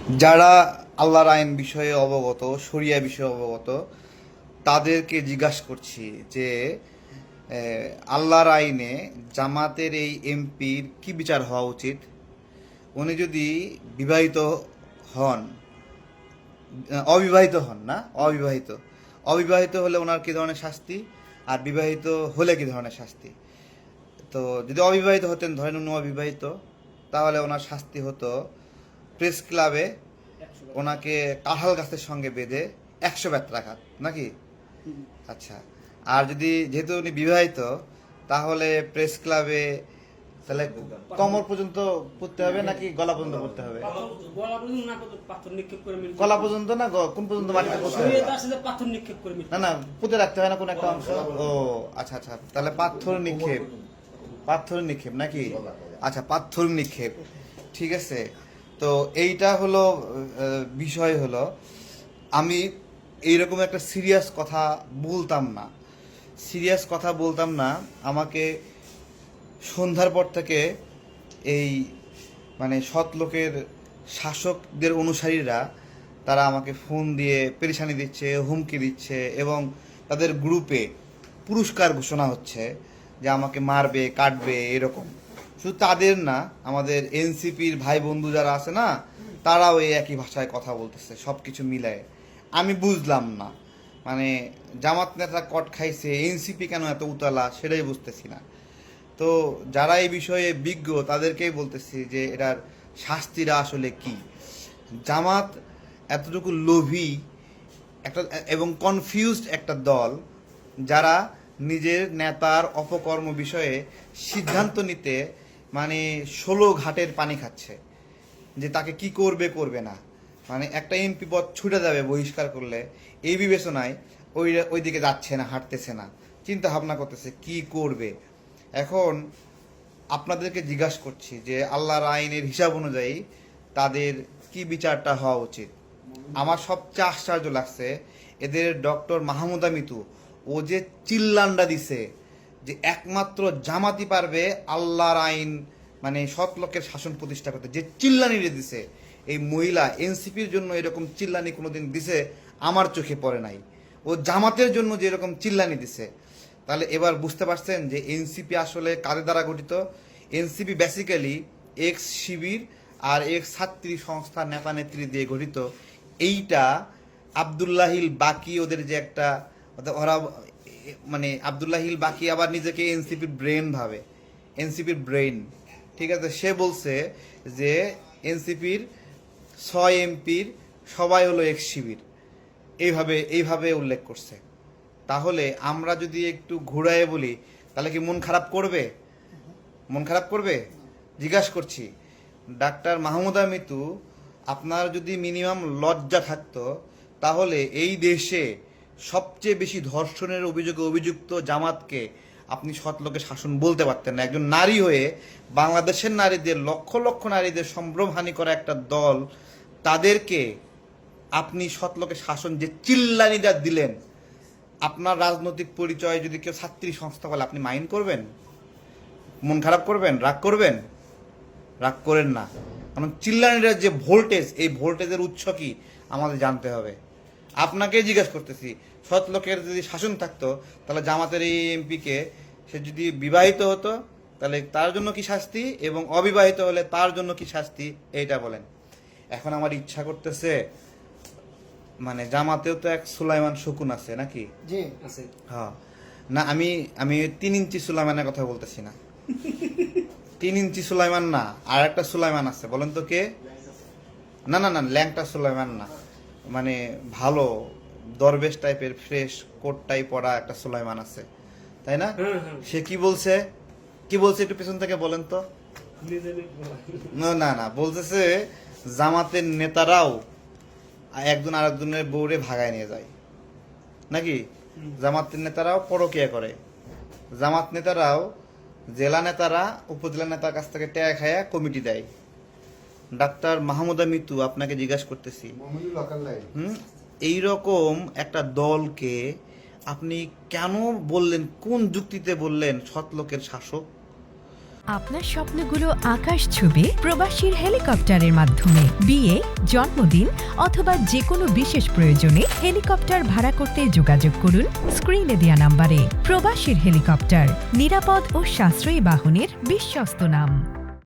যারা আল্লাহর আইন বিষয়ে অবগত, শরিয়া বিষয়ে অবগত, তাদেরকে জিজ্ঞাসা করছি যে আল্লাহর আইনে জামাতের এই এমপির কি বিচার হওয়া উচিত। উনি যদি বিবাহিত হন, অবিবাহিত হন না, অবিবাহিত অবিবাহিত হলে ওনার কি ধরনের শাস্তি, আর বিবাহিত হলে কি ধরনের শাস্তি। তো যদি অবিবাহিত হতেন, ধরেন উনি অবিবাহিত, তাহলে ওনার শাস্তি হতো প্রেস ক্লাবে ওনাকে কাঁঠাল গাছের সঙ্গে বেঁধে 100 বেত্রাঘাত নাকি। আচ্ছা, আর যদি যেহেতু উনি বিবাহিত, তাহলে প্রেস ক্লাবে তাহলে কমর পর্যন্ত পড়তে হবে নাকি গলা পর্যন্ত পড়তে হবে? গলা পর্যন্ত না, কোন পর্যন্ত মাটিতে পড়তে হবে? পাথর নিক্ষেপ করে না না, পুঁতে রাখতে হয় না কোন একটা অংশ? ও আচ্ছা আচ্ছা, তাহলে পাথর নিক্ষেপ, পাথর নিক্ষেপ নাকি। আচ্ছা, পাথর নিক্ষেপ, ঠিক আছে। তো এইটা হলো বিষয় হলো, আমি এইরকম একটা সিরিয়াস কথা বলতাম না, সিরিয়াস কথা বলতাম না। আমাকে সন্ধ্যার পর থেকে এই মানে সৎ লোকের শাসকদের অনুসারীরা তারা আমাকে ফোন দিয়ে পেরেশানি দিচ্ছে, হুমকি দিচ্ছে, এবং তাদের গ্রুপে পুরস্কার ঘোষণা হচ্ছে যে আমাকে মারবে, কাটবে, এরকম। শুধু তাদের না, আমাদের এনসিপির ভাই বন্ধু যারা আছে না, তারাও এই একই ভাষায় কথা বলতেছে, সব কিছু মিলায়। আমি বুঝলাম না, মানে জামাত নেতা কট খাইছে, এনসিপি কেন এত উতলা সেটাই বুঝতেছি না। তো যারা এই বিষয়ে বিজ্ঞ তাদেরকেই বলতেছি যে এটার শাস্তিরা আসলে কি। জামাত এতটুকু লোভী একটা এবং কনফিউজড একটা দল, যারা নিজের নেতার অপকর্ম বিষয়ে সিদ্ধান্ত নিতে মানে 16 ঘাটের পানি খাচ্ছে, যে তাকে কি করবে করবে না। মানে একটা এমপি পদ ছুটে যাবে বহিষ্কার করলে, এই বিবেচনায় ওই দিকে যাচ্ছে না, হাঁটতেছে না, চিন্তা ভাবনা করতেছে কি করবে। এখন আপনাদেরকে জিজ্ঞাসা করছি যে আল্লাহর আইনের হিসাব অনুযায়ী তাদের কি বিচারটা হওয়া উচিত। আমার সবচেয়ে আশ্চর্য লাগছে এদের ডক্টর মাহমুদা মিতু, ও যে চিল্লান্ডা দিছে যে একমাত্র জামাতি পারবে আল্লাহর আইন মানে সৎ লোকের শাসন প্রতিষ্ঠা করতে, যে চিল্লানি দিছে। এই মহিলা এনসিপির জন্য এরকম চিল্লানি কোনোদিন দিছে আমার চোখে পড়ে নাই। ও জামাতের জন্য যে এরকম চিল্লানি দিছে, তাহলে এবার বুঝতে পারছেন যে এনসিপি আসলে কাদের দ্বারা গঠিত। এনসিপি বেসিক্যালি এক্স শিবির আর এক্স ছাত্রী সংস্থার নেতা নেত্রী দিয়ে গঠিত। এইটা আবদুল্লাহিল বাকি ওদের যে একটা, ওরা মানে আবদুল্লাহিল বাকি আবার নিজেকে এনসিপির ব্রেন ভাবে, এনসিপির ব্রেন, ঠিক আছে। সে বলছে যে এনসিপির 6 এমপির সবাই হলো এক্স শিবির, এইভাবে এইভাবে উল্লেখ করছে। তাহলে আমরা যদি একটু ঘুরায়ে বলি, তাহলে কি মন খারাপ করবে? মন খারাপ করবে? জিজ্ঞাসা করছি ডাক্তার মাহমুদা মিতু, আপনার যদি মিনিমাম লজ্জা থাকতো, তাহলে এই দেশে সবচেয়ে বেশি ধর্ষণের অভিযোগে অভিযুক্ত জামাতকে আপনি সৎলোকের শাসন বলতে পারতেন না। একজন নারী হয়ে বাংলাদেশের নারীদের, লক্ষ লক্ষ নারীদের সম্ভ্রমহানি করা একটা দল, তাদেরকে আপনি সৎলোকের শাসন যে চিল্লানিটা দিলেন, আপনার রাজনৈতিক পরিচয় যদি কেউ ছাত্রী সংস্থা বলে, আপনি মাইন্ড করবেন? মন খারাপ করবেন? রাগ করবেন? রাগ করেন না, কারণ চিল্লানির যে ভোল্টেজ, এই ভোল্টেজের উৎস কি আমাদের জানতে হবে। আপনাকে জিজ্ঞেস করতেছি, সৎ লোকের যদি শাসন থাকতো, তাহলে জামাতের এই এমপিকে, সে যদি বিবাহিত হতো তাহলে তার জন্য কি শাস্তি, এবং অবিবাহিত হলে তার জন্য কি শাস্তি, এইটা বলেন। এখন আমার ইচ্ছা করতেছে, মানে জামাতেও তো এক সুলাইমান শকুন আছে নাকি? জি আছে। হ্যাঁ, না আমি আমি 3 ইঞ্চি সুলাইমানের কথা বলতেছি না। 3 ইঞ্চি সুলাইমান না, আর একটা সুলাইমান আছে, বলেন তো কে? না না না, ল্যাংটা সুলাইমান না, মানে ভালো দরবেশ টাইপের ফ্রেশ কোট টাইপ পরা একটা সুলাইমান আছে, তাই না? সে কি বলছে, কি বলছে একটু পেছন থেকে বলেন তো। না না না, বলতেছে জামাতের নেতারাও একজন আরেকজনের বউরে ভাগায় নিয়ে যায় নাকি। জামাতের নেতারাও পরকিয়া করে, জামাত নেতারাও, জেলা নেতারা উপজেলা নেতার কাছ থেকে টাকা খায়া কমিটি দেয়। ডাক্তার মাহমুদা মিতু, আপনাকে জিজ্ঞাসা করতেছি, এইরকম একটা দলকে আপনি কেন বললেন, কোন যুক্তিতে বললেন সৎলোকের শাসক? আপনার স্বপ্নগুলো আকাশ ছুবে প্রবাসীর হেলিকপ্টারের মাধ্যমে। বিয়ে, জন্মদিন অথবা যে কোনো বিশেষ প্রয়োজনে হেলিকপ্টার ভাড়া করতে যোগাযোগ করুন স্ক্রিনে দেয়া নাম্বারে। প্রবাসীর হেলিকপ্টার, নিরাপদ ও সাশ্রয়ী বাহনের বিশ্বস্ত নাম।